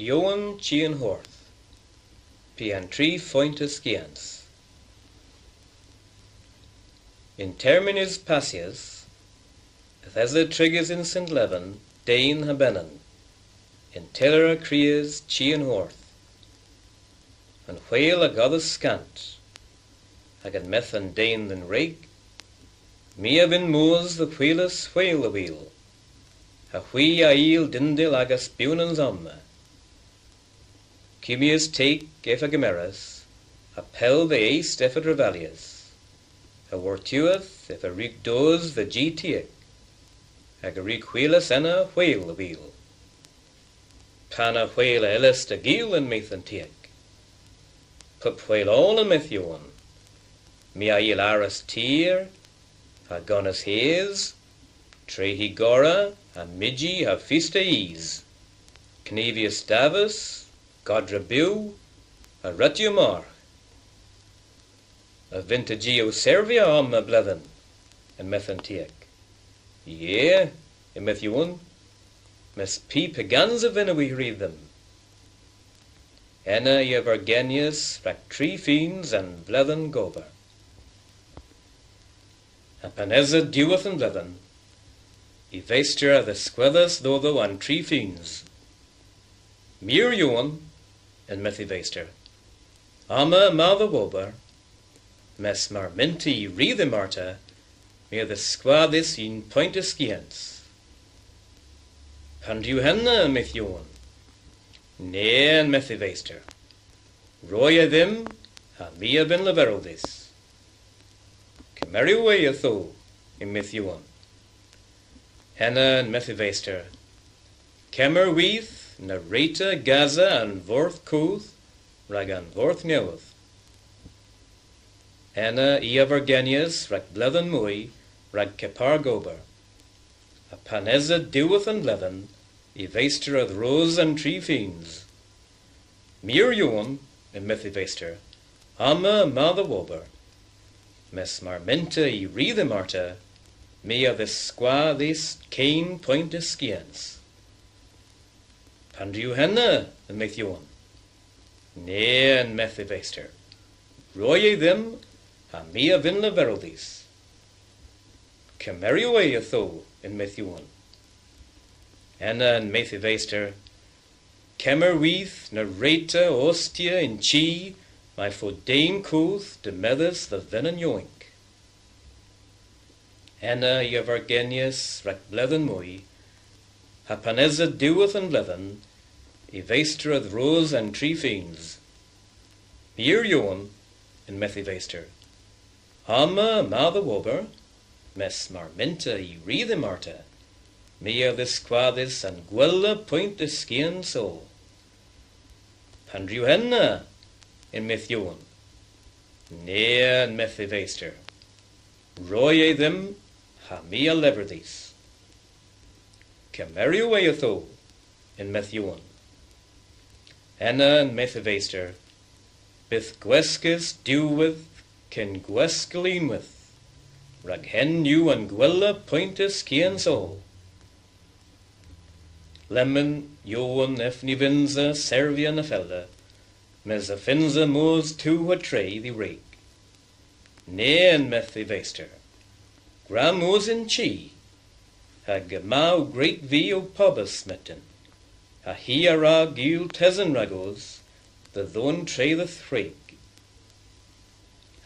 Johan Chian Horth, Pian Tree Fointus Gians. In terminis passias, Thesa triggers in St. Leven, Dane habenan, in tellera crias Chian Horth, and whale a goddess scant, agad methan Dane than rake, Mia bin moos the wheelus whale a wheel, a whee a eel dindil agas bunans amma. Cumius take efa gemeras, a pel the ace efa revalias, a wortuath if a rig does the gtiic, ag a rig wheelus enna whale a wheel. Pana whale ellis de geel in methan tiic. Pup whale all in methuan, mi a eel aras tier, a gonus haze, trehi gora, a midgi a fista ease, Cnevius davus, Godra biu, a rutiumar, a vintagio servia amma bleven, and methantiac. Yea, in methuan, mes p paganza vena we read them. Enna Evergenius, rac tree fiends and bleven gober. A paneza dueth and bleven, I vestir the squethas dodo and tree fiends. Mir Johan, and Methivester. Amma Mava Wober, mes marmenti reathe Marta, mere the squadis in pointus giens. Pandu henna Methuan, ne and Methivester. Roya them, ha mia ben leverodis. Kemeri way a tho, in Methuan. Henna and Methivester. Kemer weeth, Narrata Gaza and Vorth Kuth, Ragan Vorth Neoth. Anna Evergenius, Rag Bleven Mui, Rag Kepar Gober. A Paneza Dueth and Bleven, Evester of Rose and Tree Fiends. Mir Johan, and Methivester, Amma Mother Wober. Mes Marmenta I Reathe Marta, Mea the Squa this Cain Pointus Skians. Pandru henna and Methuan. Ne and Methivester. Roye them, ha mia vin leverodis. Kemeriwe a tho in Methuan. Anna and Methivester. Kemer weeth na reta ostia in chi, my fodane kuth de methus the venon yoink. Anna Evergenius rac bleven mui, ha paneza dueth and bleven, Evester of rose and tree fiends. Mir Johan, in Methivester. Amma Mother Wober, mes marmenta I reathe Marta, mea the squadis and guella point the skian soul. Pandru henna, in Methuan. Nea and Methivester. Roye them, ha mea leverdis. Kemeri weatho, in Methuan. Anna and Methivester, bith gweskis duwith, ken gweskelin with, rag hen you and gwella pointus kian soul. Lemon, Johan efnivinza, servia nafella, mesafinza moos tu a tray the rake. Ne and Methivester, gra moos in chi, ha gemau great vi o pubus smitten. A hiara gil tezen ragos, the thon tray the thrake.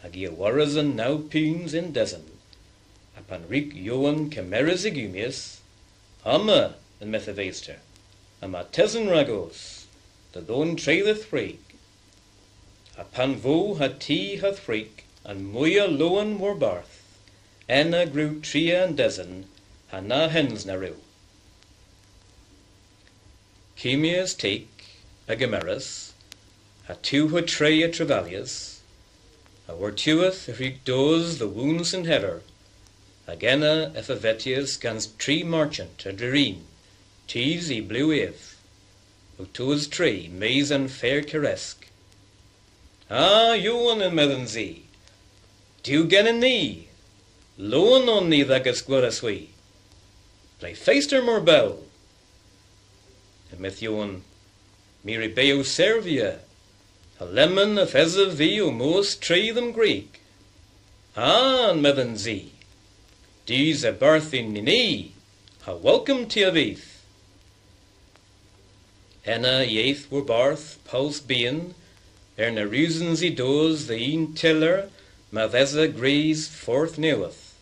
A gia warazan now peens in dezen, upon rik Johan kemeras igumius, amma and Methivester, ama tezen ragos, the thon tray the thrake. Upon vo ha ti ha thrake, and muya loan war barth, enna grew tria and dezen, ha na hens na rew. Chemias take a gemeras, a two a tray a travalias, a wortueth if he does the wounds in header, agena if a vetias gans tree marchant a dereen, tees I blue if, utoes tree maize and fair caresk. Ah, Johan and Methenzi, do gen in thee, loan on thee that gas gwraswi, play feister more bell. And Methuan, Miri beo Servia, a lemon of eza vi o most tree them Greek. An medden zi, dies a birth in nini, a welcome to avith. Enna yeath were barth, pulse bein, na reasons he does the een tiller, ma eza grease forth neweth.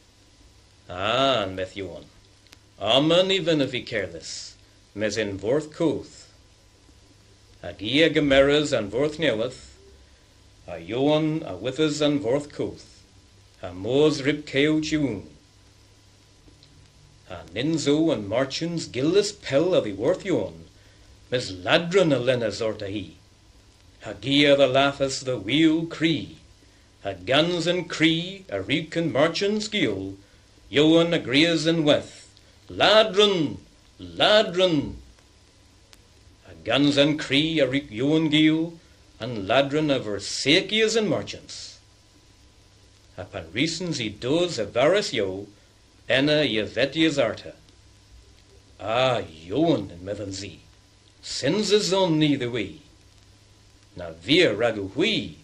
An meth Johan, amen even if he careless, mes in vorth coth. A gia gemeras an vorth neweth, a Johan a withers an vorth coth, a mos rib keo tune. A ninzo an marchins gillis pell of the worth Johan, mes ladron a lenas orta he. A gia the lathas the wheel cree, a guns and cree, a reek and marchins gill, Johan agrees and weth, ladron, ladron. A guns and cree, a reek Johan gill, and ladron of Versakias and marchants. Upon reasons he does a varus yo, enna yevetias arta. Ah, Johan in medden zi, sins is on neither way. Na via ragu hui,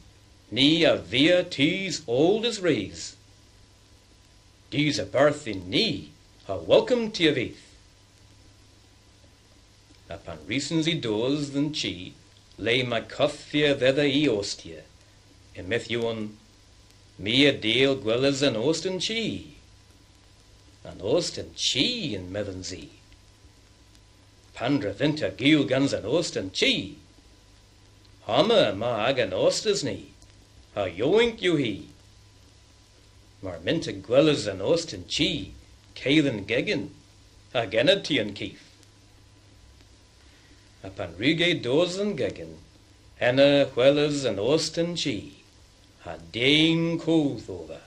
ni a via tees old as rays. Dees a birth in ni, a welcome to avith. Upon reasons he does than chi, lay my cuthia theda e ostia, in meth Johan, me a dale gwellas an ost and chi. An ost and chi in medden zi. Pandra vinta gil guns an ost and chi. Hama ma agan ostas ni, a yoink you he. Mar minta gwellas an ost and chi, kaithan gegin, a genati an keef. Upon rige dos an gegin, enna huellas an ost and chi, a dane coth over,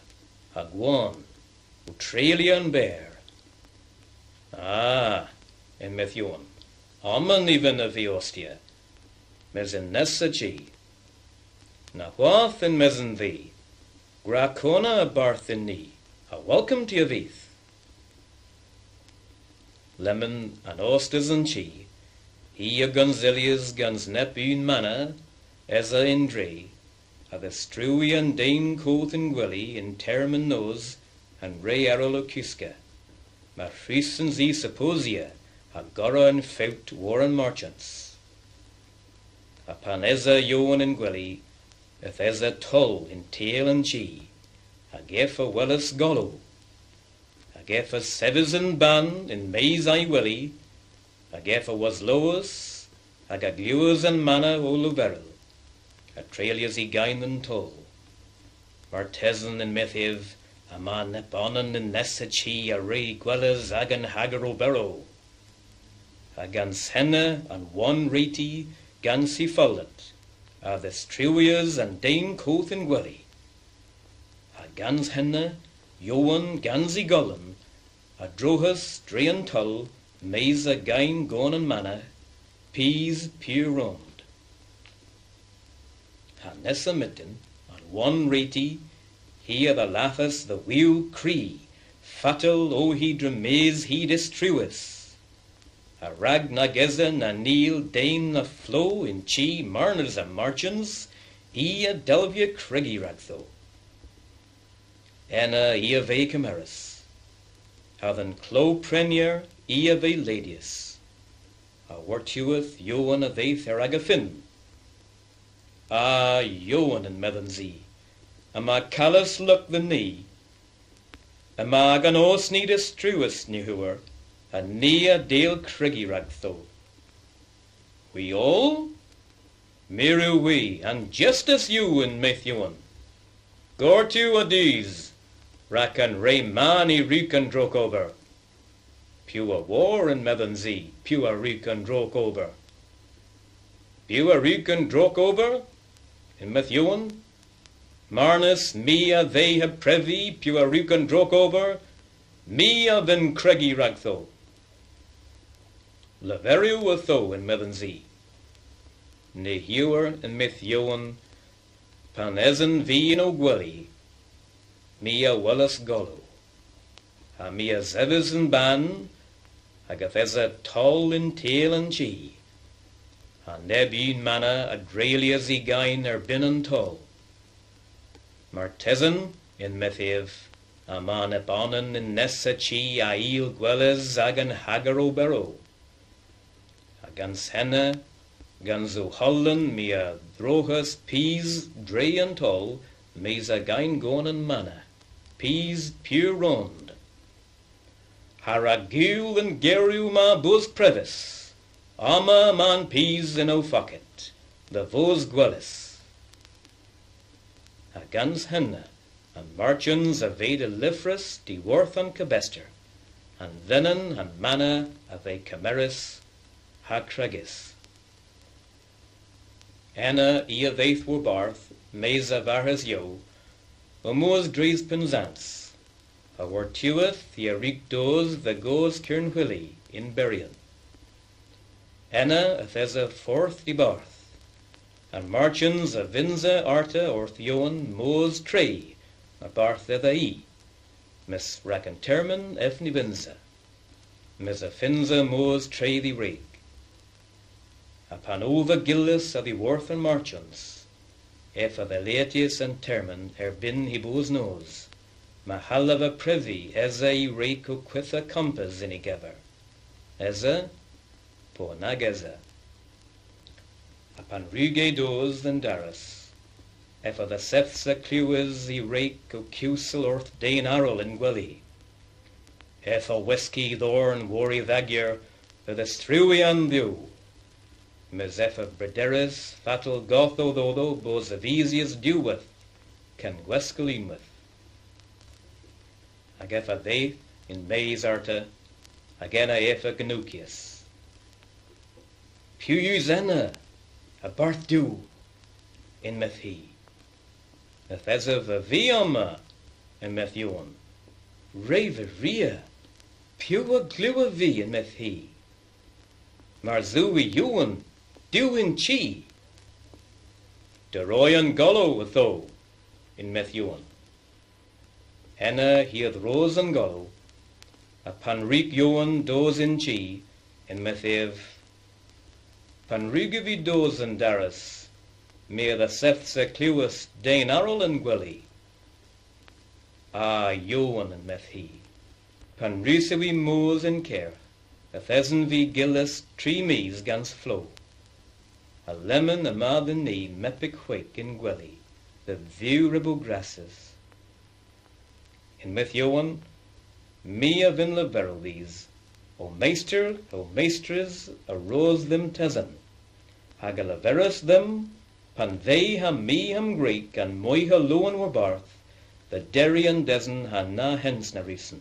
a guan, utralian bear. Ah, in Methion, aman even of the ostia, mes in nessa chi. Na whath in mes in thee, gracona a barth in ni, a welcome to avith. Lemon and ostas and chi, he a gonzilias guns nep un manna, eza in dre, a the strewy and dane coth in gwilly in term and nose, and ray arolocuska, mar frisens e supposia, a gorra and faut warren marchants. Upon eza Johan in gwilly, eth eza tull in tail and chi, a gef a wellis gollo, a gef a sevis and ban in maize I willy, a gef a was lois, a gagluas and manna o luveril, a trailias e gain and tull, martesan in methiv, a man neponan in nessa chi, a ray gwellas agan hagar o berro, a gans henna and one rati, gans he follet, a the strewias and dane coth in gwelly, a gans henna, Johan gansi gollum, a drohus drean tull, maize a gain gon and manna, peas pure round. A nessa mitten, on one rati, he a the lathas the wheel cree, fatal o he dramaze he destruis. A rag na geza na neil dane na flow in chi marners a marchans, he a delvia criggy ragtho. Enna e a ve cameras, how than clo premier e a ve ladius, a wortueth Johan a ve theragafin. Ah, Johan in medden zi, a ma callous look the knee, a ma gan os ni destruis ni huer, a ni a dale criggy ragtho. We all? Miru we, and just as you in Methuan. Gortu a dees, rakan ray mani rikan drok over. Pua war in medden zi, pua rikan drok over. Pua rikan drok over? In Methuan? Marnus mia they have previ, pua rikan drok over, mia vin criggy ragtho. Laveriu a tho in medden zi. Ne hewer in Methuan, pan ezen vi in ogwelly, mia wellas gollo. A mia zevis in ban, agath eza tall in tail and chi. a neb un manna a dreili as I gain bin an tol. Mar tesan in methiv, a man ebanen in nessa chi a il gwelles ag an hagaro bero. A gans henne, gans o hollen mi a drogas peas dre an tol, meis a gain gon an manna, peas pure rond. Har a gul and geru ma bus previs, ama man peas in o fucket, the vos gwelles. A gans henne, and marchins a vede lifrus di worth an cabester, and vennen and manna a ve cameris ha cragis. Anna ia veith wor barth, mesa varhas yo, o moos dries penzance, a wor tueth ia rig does the goes kern willi in berian. Anna a thesa forth di barth, and marchins a vinza arta orth yoan moos trey, a barth edda mis racantermen efni vinza, mis a finza moos trey di rig. A panova gillis a di worth and marchons, ef a veletius and termen bin hibos nose, ma halava previ eza I rake o quitha compass in igever, eza po nageza. A pan ruge dos than daras, ef a the sefsa clues I rake o cusel orth dain arol in gwelly, ef a wesky thorn wori vagier the struian dew, mes ef a brederes fatal gotho dodo bos avesius duweth can gweskelimweth. Ag ef a they in meis arta, again a ef a gnucius. Puyu zena, a barth du, in meth he. Ef ez of a viama, in meth yuan. Rave ria, pua glua vi in meth he. Marzui yuan, duin chi. Deroyan gullo tho, in meth yuan. Henna hiad rose and gullo, a panrik yuan dos in chi, in methiv. Panrigivi dos and daras, me the seftse cluus dain arol and gwelly. Ah, yuan and meth he. Panrisivi moos in care, a thesen vi gillis 3 mees gans flow. A lemon a madden knee mepic wake in gwelly, the viewable grasses. In meth Johan, me a vin leverel these, o meistres, a rose them tezen, hag a leverus them, pan they ha me ham greek, and moi ha loan were barth, the derry and dezen ha na hens na reason.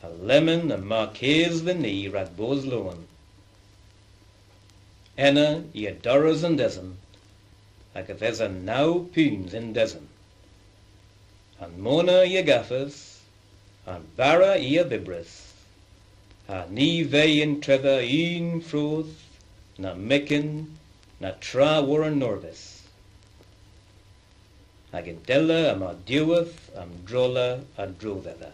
A lemon a ma caes the knee rag bos loan. Enna I a durras and dezen, hag a there's a now punes in dezen. And mona I a gaffas, and vara I a bibris, a ni vei in treva un froth, na micken, na tra war an norvis. Ag in della am a diweth am drola a droveda.